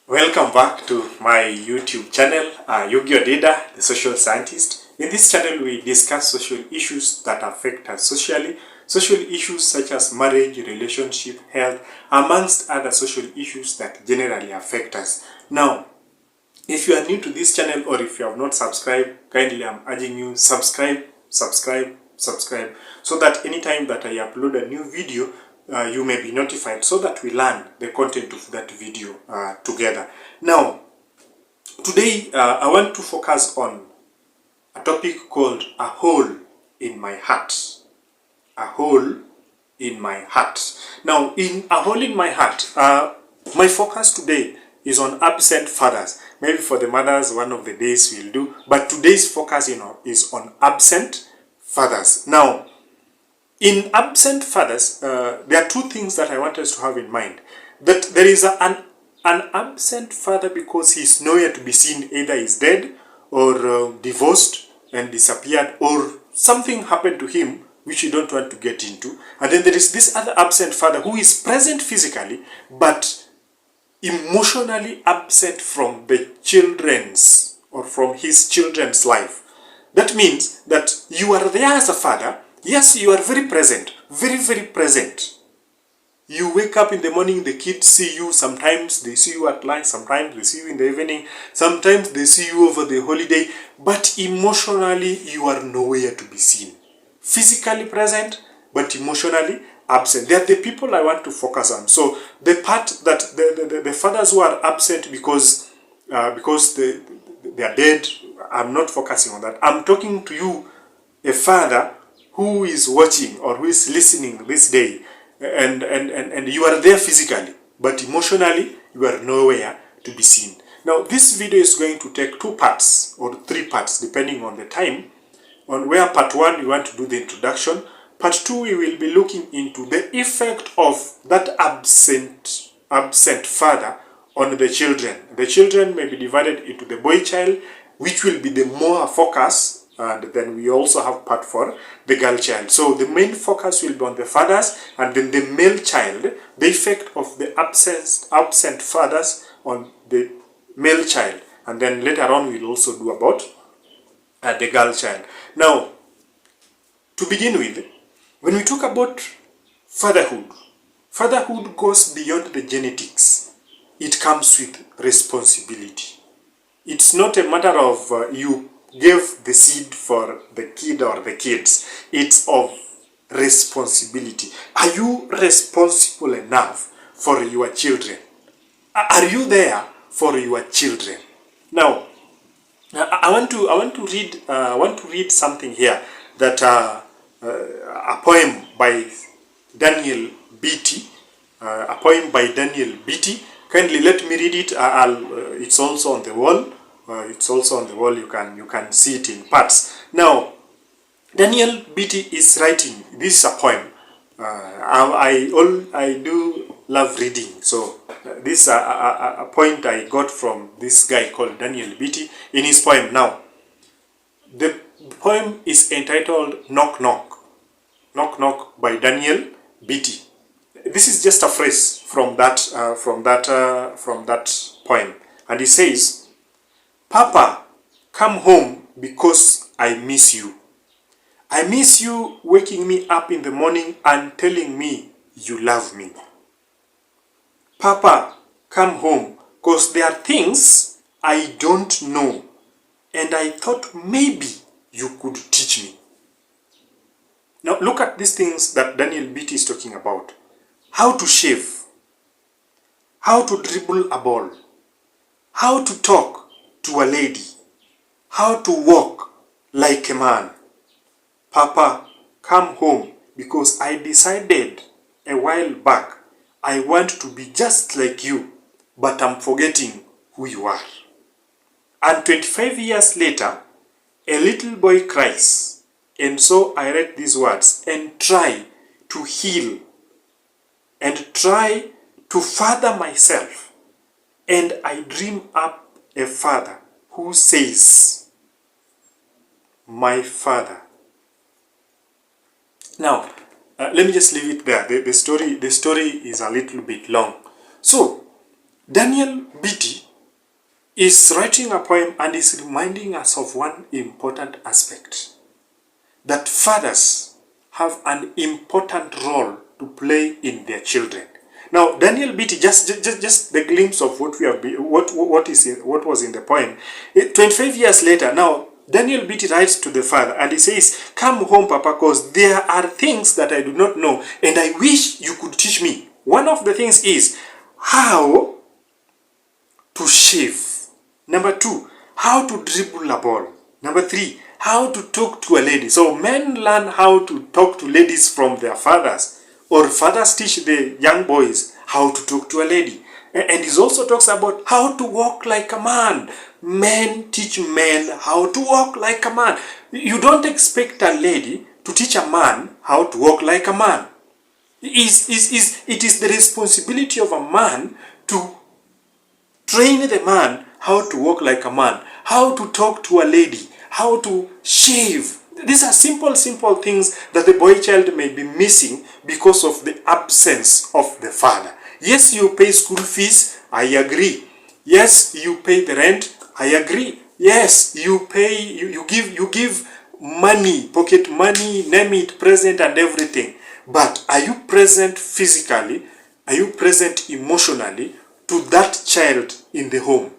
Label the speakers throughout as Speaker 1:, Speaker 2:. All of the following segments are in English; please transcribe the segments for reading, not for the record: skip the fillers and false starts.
Speaker 1: Welcome back to my YouTube channel, Yugio Dida, the social scientist. In this channel, we discuss social issues that affect us socially, social issues such as marriage, relationship, health, amongst other social issues that generally affect us. Now, if you are new to this channel or if you have not subscribed, kindly I'm urging you subscribe, so that anytime that I upload a new video, you may be notified so that we learn the content of that video together. Now, today I want to focus on a topic called a hole in my heart. A hole in my heart. Now, in a hole in my heart, my focus today is on absent fathers. Maybe for the mothers, one of the days we'll do, but today's focus, is on absent fathers. Now, in absent fathers, there are two things that I want us to have in mind. That there is an absent father because he's nowhere to be seen, either he's dead or divorced and disappeared, or something happened to him which you don't want to get into. And then there is this other absent father who is present physically but emotionally absent from the children's or from his children's life. That means that you are there as a father. Yes, you are very present, very present. You wake up in the morning, the kids see you. Sometimes they see you at lunch, sometimes they see you in the evening, sometimes they see you over the holiday, but emotionally you are nowhere to be seen. Physically present, but emotionally absent. They are the people I want to focus on. So the part that the fathers who are absent because they are dead, I'm not focusing on that. I'm talking to you, a father who is watching or who is listening this day, and you are there physically, but emotionally you are nowhere to be seen. Now, this video is going to take 2 parts or 3 parts depending on the time. On where part 1 we want to do the introduction, part 2 we will be looking into the effect of that absent father on the children. The children may be divided into the boy child, which will be the more focus. And then we also have part 4, the girl child. So the main focus will be on the fathers, and then the male child, the effect of the absent fathers on the male child. And then later on we'll also do about the girl child. Now, to begin with, when we talk about fatherhood, fatherhood goes beyond the genetics. It comes with responsibility. It's not a matter of you gave the seed for the kid or the kids. It's of responsibility. Are you responsible enough for your children? Are you there for your children? Now, I want to read something here that a poem by Daniel Beatty. A poem by Daniel Beatty. Kindly let me read it. It's also on the wall. You can see it in parts. Now, Daniel Beatty is writing. This is a poem. I do love reading. So this is a point I got from this guy called Daniel Beatty in his poem. Now, the poem is entitled "Knock Knock." Knock Knock by Daniel Beatty. This is just a phrase from that poem, and he says, "Papa, come home because I miss you. I miss you waking me up in the morning and telling me you love me. Papa, come home because there are things I don't know and I thought maybe you could teach me." Now look at these things that Daniel Beatty is talking about. How to shave, how to dribble a ball, how to talk to a lady, how to walk like a man. Papa, come home because I decided a while back I want to be just like you, but I'm forgetting who you are. And 25 years later, a little boy cries, and so I read these words and try to heal and try to father myself, and I dream up a father who says, "My father." Now, let me just leave it there. The story is a little bit long. So, Daniel Beatty is writing a poem and is reminding us of one important aspect, that fathers have an important role to play in their children. Now, Daniel Beatty, just the glimpse of what we have been, what was in the poem. 25 years later, now Daniel Beatty writes to the father and he says, "Come home, Papa, because there are things that I do not know and I wish you could teach me." One of the things is how to shave. Number 2, how to dribble a ball. Number 3, how to talk to a lady. So men learn how to talk to ladies from their fathers, or fathers teach the young boys how to talk to a lady. And he also talks about how to walk like a man. Men teach men how to walk like a man. You don't expect a lady to teach a man how to walk like a man. It is the responsibility of a man to train the man how to walk like a man, how to talk to a lady, how to shave. These are simple things that the boy child may be missing because of the absence of the father. Yes, you pay school fees, I agree. Yes, you pay the rent, I agree. Yes, you pay, you give money, pocket money, name it, present and everything. But are you present physically? Are you present emotionally to that child in the home?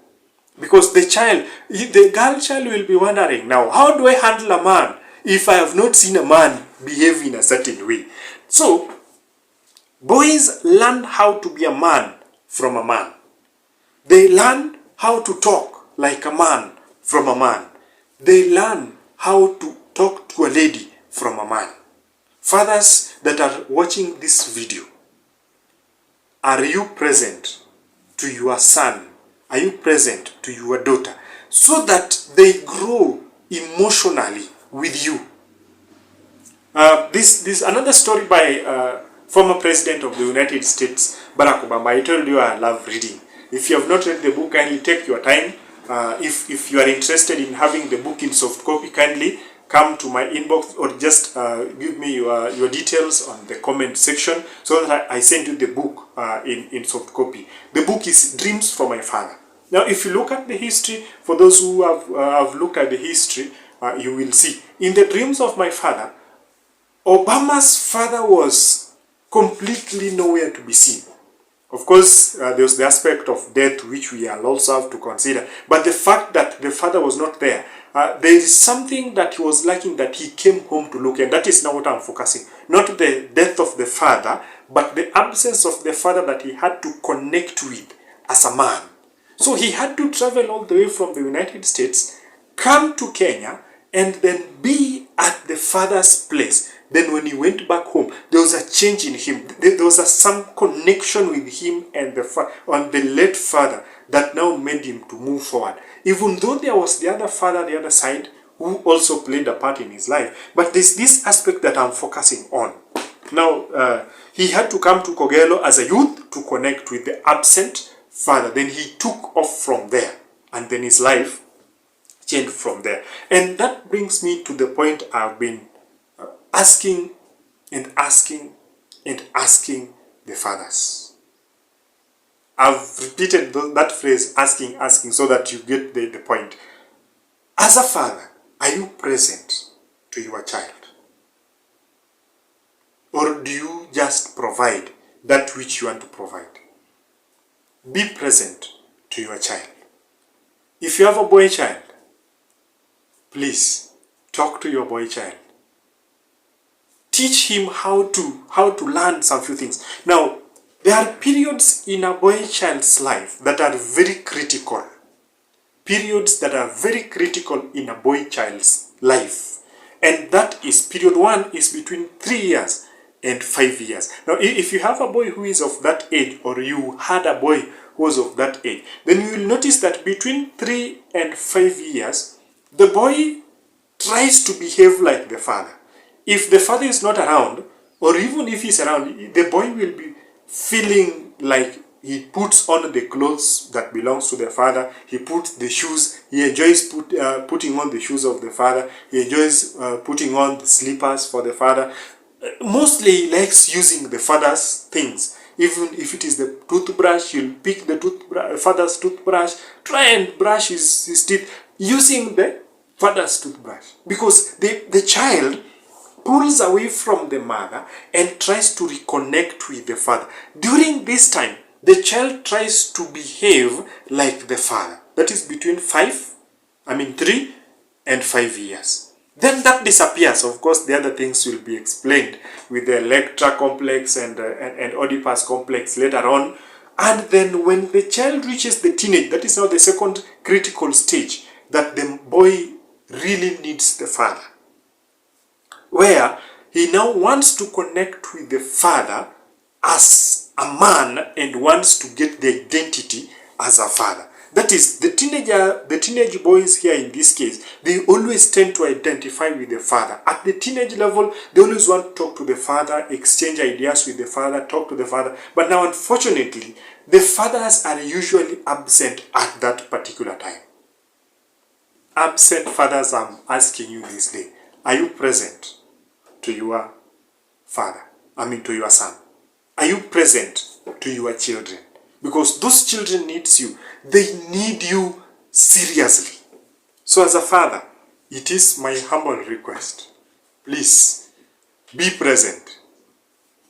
Speaker 1: Because the girl child will be wondering, now, how do I handle a man if I have not seen a man behave in a certain way? So, boys learn how to be a man from a man. They learn how to talk like a man from a man. They learn how to talk to a lady from a man. Fathers that are watching this video, are you present to your son? Are you present to your daughter so that they grow emotionally with you? This another story by former President of the United States, Barack Obama. I told you I love reading. If you have not read the book, kindly take your time. If you are interested in having the book in soft copy, kindly come to my inbox or just give me your details on the comment section so that I send you the book in soft copy. The book is Dreams from My Father. Now, if you look at the history, for those who have looked at the history, you will see in the Dreams of My Father, Obama's father was completely nowhere to be seen. Of course, there's the aspect of death which we also have to consider. But the fact that the father was not there, there is something that he was lacking that he came home to look. And that is now what I'm focusing. Not the death of the father, but the absence of the father that he had to connect with as a man. So he had to travel all the way from the United States, come to Kenya, and then be at the father's place. Then when he went back home, there was a change in him. There was some connection with him and the late father that now made him to move forward. Even though there was the other father, the other side, who also played a part in his life. But there's this aspect that I'm focusing on. Now, he had to come to Kogelo as a youth to connect with the absent father. Then he took off from there. And then his life changed from there. And that brings me to the point I've been asking and asking and asking the fathers. I've repeated that phrase, asking, so that you get the point. As a father, are you present to your child? Or do you just provide that which you want to provide? Be present to your child. If you have a boy child, please talk to your boy child. Teach him how to learn some few things. Now, there are periods in a boy child's life that are very critical. Periods that are very critical in a boy child's life. And that is, period 1 is between 3 years and 5 years. Now, if you have a boy who is of that age, or you had a boy who was of that age, then you will notice that between 3 and 5 years, the boy tries to behave like the father. If the father is not around, or even if he's around, the boy will be feeling like he puts on the clothes that belongs to the father. He puts the shoes. He enjoys putting on the shoes of the father. He enjoys putting on the slippers for the father. Mostly he likes using the father's things. Even if it is the toothbrush, you'll pick the father's toothbrush, try and brush his teeth using the father's toothbrush. Because the child pulls away from the mother and tries to reconnect with the father. During this time, the child tries to behave like the father. That is between 3 and 5 years. Then that disappears. Of course, the other things will be explained with the Electra complex and Oedipus complex later on. And then when the child reaches the teenage, that is now the second critical stage, that the boy really needs the father, where he now wants to connect with the father as a man and wants to get the identity as a father. That is, the teenage boys here in this case, they always tend to identify with the father. At the teenage level, they always want to talk to the father, exchange ideas with the father, talk to the father. But now, unfortunately, the fathers are usually absent at that particular time. Absent fathers, I'm asking you this day, are you present to your father? To your son? Are you present to your children? Because those children needs you. They need you seriously. So as a father, it is my humble request, please be present.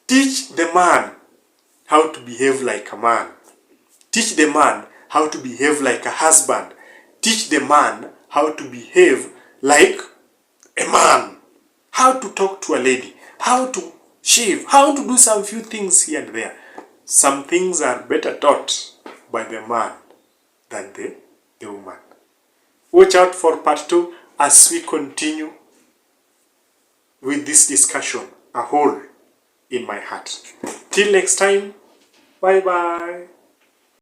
Speaker 1: Teach the man how to behave like a man. Teach the man how to behave like a husband. Teach the man how to behave like a man. How to talk to a lady. How to shave. How to do some few things here and there. Some things are better taught by the man than the woman. Watch out for part 2 as we continue with this discussion, a hole in my heart. Till next time, bye bye.